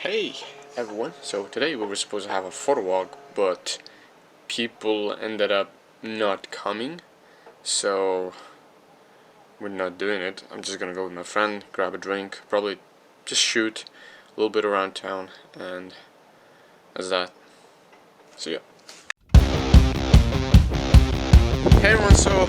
Hey everyone, so today we were supposed to have a photo walk, but people ended up not coming, so we're not doing it. I'm just gonna go with my friend, grab a drink, probably just shoot a little bit around town, and that's that. See ya. Hey everyone, so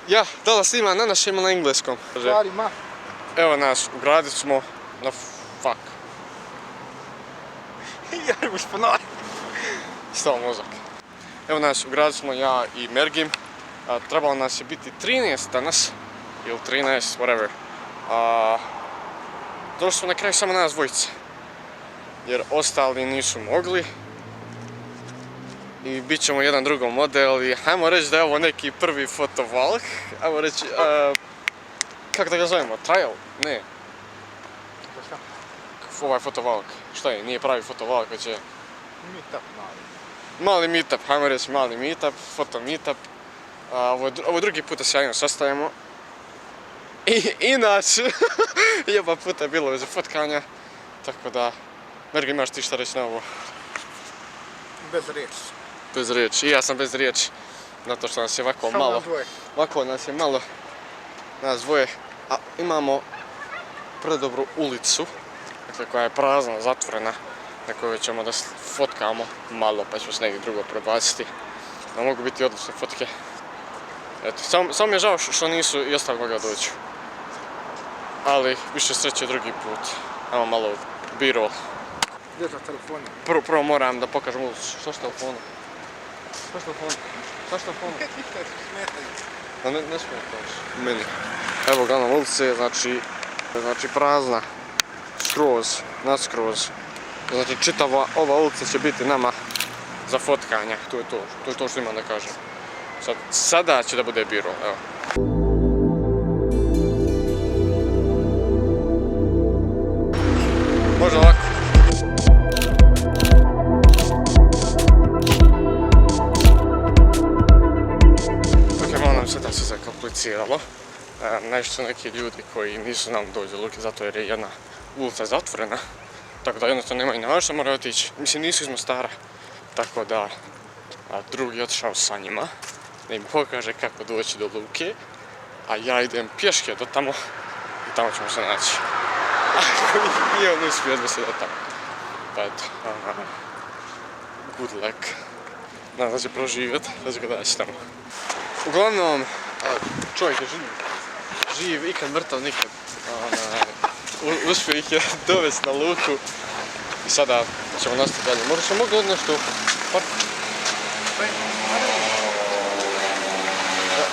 ja, da snima na našem ili na engleskom? Stvari, ma. Evo nas, u gradu smo na fuck. Ja imaš ponoviti. Stao mozak. Evo nas, u gradu smo ja i Mergim. Trebalo nas je biti 13 danas. Ili 13, whatever. Došli smo na kraju samo nas dvojice. Jer ostali nisu mogli. I bit ćemo jedan drugom model i hajmo reći da je ovo neki prvi fotovalk. Ajmo reći, kako da ga zovemo? Trial? Ne. Ovaj fotovalk. Šta je? Nije pravi fotovalk, već je... Meetup mali. Mali meetup, hajmo reći mali meetup, foto meetup. Ovo drugi puta se javno sastajemo. Inače, jeba puta je bilo već fotkanja. Tako da, Mergi, imaš ti šta reći na ovo? Bez riječi. Bez riječi, i ja sam bez riječi. Zato što nas je ovako malo. Samo dvoje. Ovako nas je malo. Nas dvoje. A imamo predobru ulicu. Dakle, koja je prazna, zatvorena. Na kojoj ćemo da fotkamo malo, pa ćemo se negdje drugo prebaciti. Da mogu biti odlične fotke. Eto, samo mi je žao što nisu i ostali mogli doći. Ali, više sreće drugi put. Ajmo malo B-roll. Gdje za telefoni? Prvo moram da pokažem ulicu. Što s telefonom? Što s telefonom? Što s telefonom? Kaj su smetaju? Da ne smetaš meni. Evo ga na ulici, znači prazna. Skroz, naskroz. Znači čitava ova ulica će biti nama za fotkanje. To je to što imam da kažem. Sada će da bude B-roll, evo. Može ovako. Sve da se zakompliciralo. Nešto su neki ljudi koji nisu znali doći do luke zato jer je jedna ulica zatvorena. Tako da jednostavno nemaju način, moraju otići. Mislim, nisu iz Mostara. Tako da drugi je otišao sa njima. Da im pokaže kako doći do luke. A ja idem pješke do tamo i tamo ćemo se naći. I on uspije da se do tamo. Pa eto, good luck. Nadam da će proživjeti, da će ga daći tamo. Uglavnom, čovjek je živ, ikad mrtav nikad. Uspio ih je dovesti na luku i sada ćemo nastaviti dalje. Možda smo mogli nešto u parku.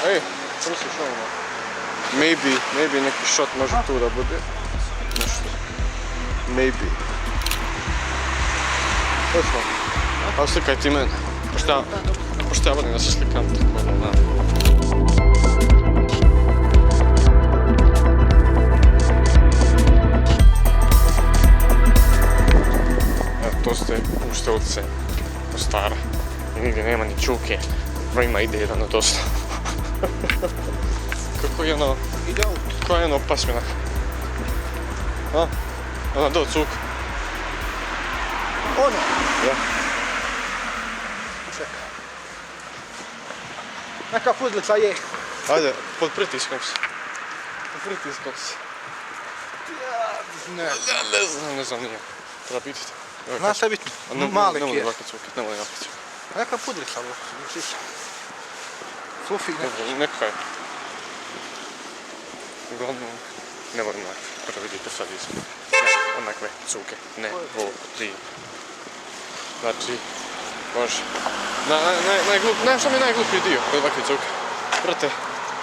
Ej, misliš ovo? Maybe neki shot može tu da bude. Nešto. Maybe. Što smo? Pa slikaj ti mene. Pošto ja volim da se slikam tako da. To ste pušte ulice Mostara i nigdje nema ni čuke, brojima ide jedan od dosta. Kako je ono... Ide auto. Koja je ono pasmina? Ona do cuk. Ono? Ja. Čekaj. Neka pudlica je. Ajde, pod pritiskom si. Pod pritiskom si. Ne znam, nije. Treba pitati. Znaš šta je bitno? Mali kjer. kjer. Ne volim ovako cukat. Neka pudlica, šiša. Fluffy neki. Neka je. Uglavnom, ne volim ovako. Možda vidite sad izgled. Ne, onakve cuke. Ne, ovo, ti. Znači, bože. Znaš što mi je najgluplji dio kod ovakve cuke? Brate,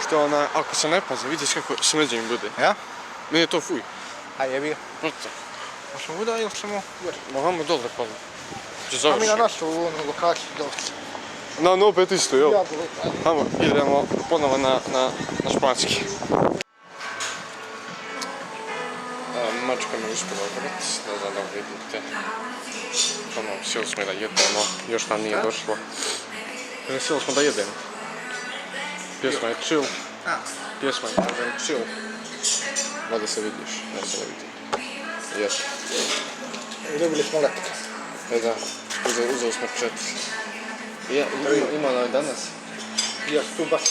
što ona, ako se ne pazi, vidiš kako smeđe im bude. Ja? Meni je to fuj. A jebi ga. Brate. Možemo vuda ili ćemo... Mogamo dole pa će A mi završi. na našu onu lokaciju dole. No, opet isto, jel? Ja dole. Ajmo, idemo ponovo na španski. Mačka mi uspjela obrati, ne znam da li vidite. Ono, sjeli smo da jedemo, još nam nije došlo. Sjeli smo da jedemo. Pjesma je chill. Pjesma je kažem chill. Vada se vidiš, ne se ne vidi. Jesu. I dobili smo letke. Da, uzeli smo 4. Ima li danas? Ja tu baš.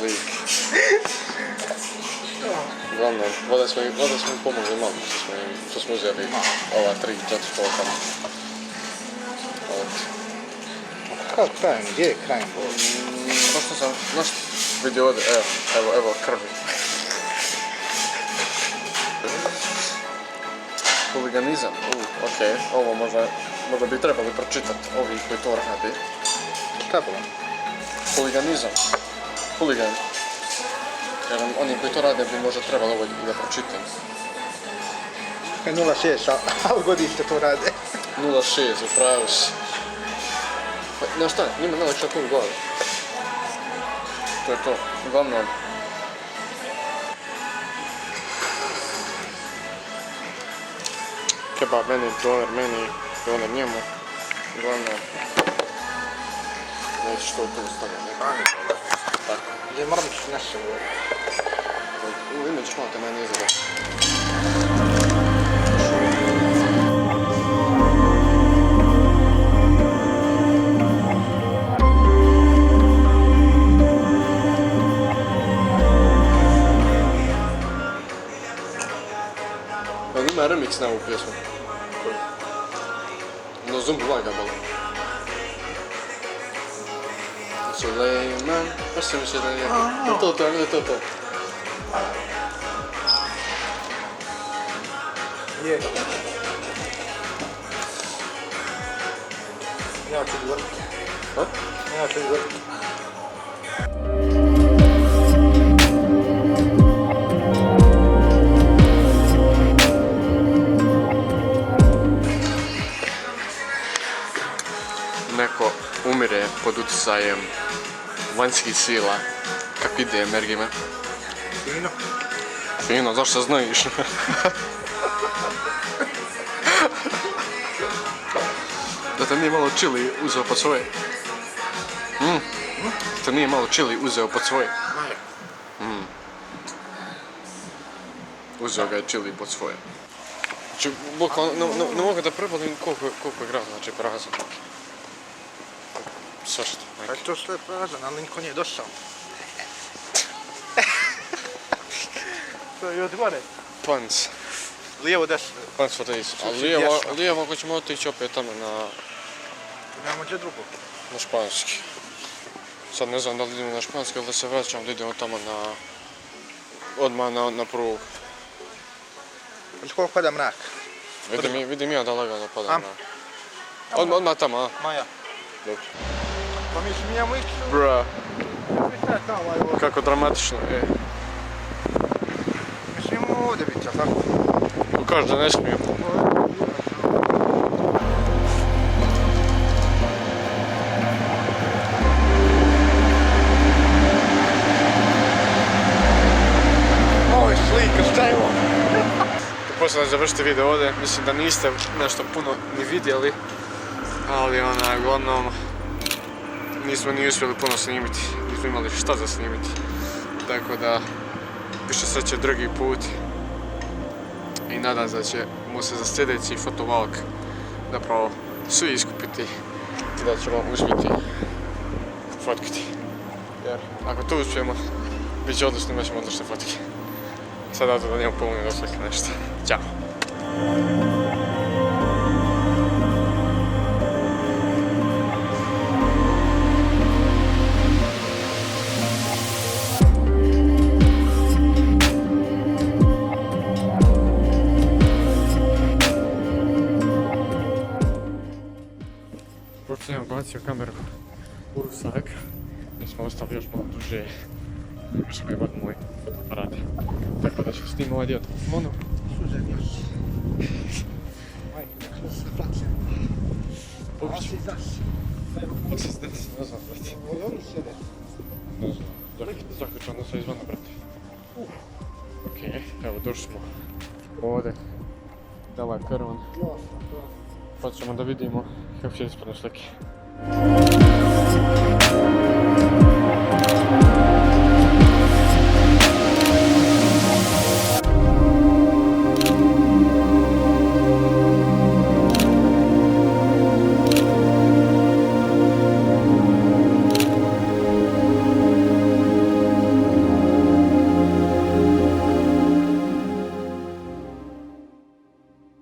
Lik. Uglavnom, vada smo im pomogli malo što smo uzeli ova 3-4 polkama. Kako krajem? Gdje je krajem? Što sam, znaš, vidio ovdje, evo krvi. Huliganizam, okej, ovo možda bi trebali pročitati ovi koji to radi. Šta je bilo? Huliganizam, huligan. Jer oni koji to rade bi možda trebalo ovo i da pročitam. 0,6, ali godište to rade. 0,6, upravo si. Znaš šta, njima najlakša pun gore. To je to, uglavnom. Kebab meni, doner njemu. Uglavnom. Neće što tu stavljam. Tako. Gdje moram ću nešto ovo. Ime ćeš malo te meni izgleda. Ima remix na ovu pjesmu. No Zumbu laga malo. Suleiman, pa se mi se da je. To. Je. Ja ću govoriti. Ha? Ja ću govoriti. Neko umire pod utjecajem vanjskih sila. Kak ide, Mergime? Fino. Fino, zašto znaš? Da te nije malo čili uzeo pod svoje? Da te nije malo čili uzeo pod svoje? Uzeo ga je čili pod svoje. Znači, bukvalno, ne mogu da prebalim koliko je grad, znači prazan. Svašta, Pa neki. to sve je prazan, ali niko nije došao. To je od gore. Panc. Lijevo desno. Panc for days. A Desno. lijevo ako ćemo otići opet tamo Nemamo gdje drugo. na španski. Sad ne znam da li idemo na španski ili da se vraćam, da idemo tamo odmah na prugu. Viš koliko pada mrak? Vidim ja da lagano pada Am? mrak. Odmah tamo, a? Maja. Dobro. Pa mi smijemo ići. Bra, Šta je tamo, evo. kako dramatično, Mi smijemo ovdje biti, a tako? Ko kaže da ne smijem. Ovo je slika, šta je ovo? Poslije da završite video ovdje, mislim da niste nešto puno ni vidjeli, ali uglavnom nismo ni uspjeli puno snimiti, nismo imali šta za snimiti, tako da više sreće drugi put i nadam se da ćemo se za sljedeći fotovalk zapravo svi iskupiti i da ćemo uspjeti fotkati, jer ako to uspijemo, bit će odlično, imat ćemo odlične fotke. Sada da njemu pomoći da slika nešto. Ćao! Pošto sam bacio kameru u rusak, da smo ostali još malo duže, još sam je moj aparat. Tako da ću s tim ovaj dio telefonu. Suze vješi. Majke, što se plaće. Uopće. Asi zas. Kako se desi, ne znam, brate. Oni se ne. Ne znam, zaključano se izvana, brate. Okej, evo došli smo ovdje. Da ovaj perron. Pa ćemo da vidimo kako će ispadne slike.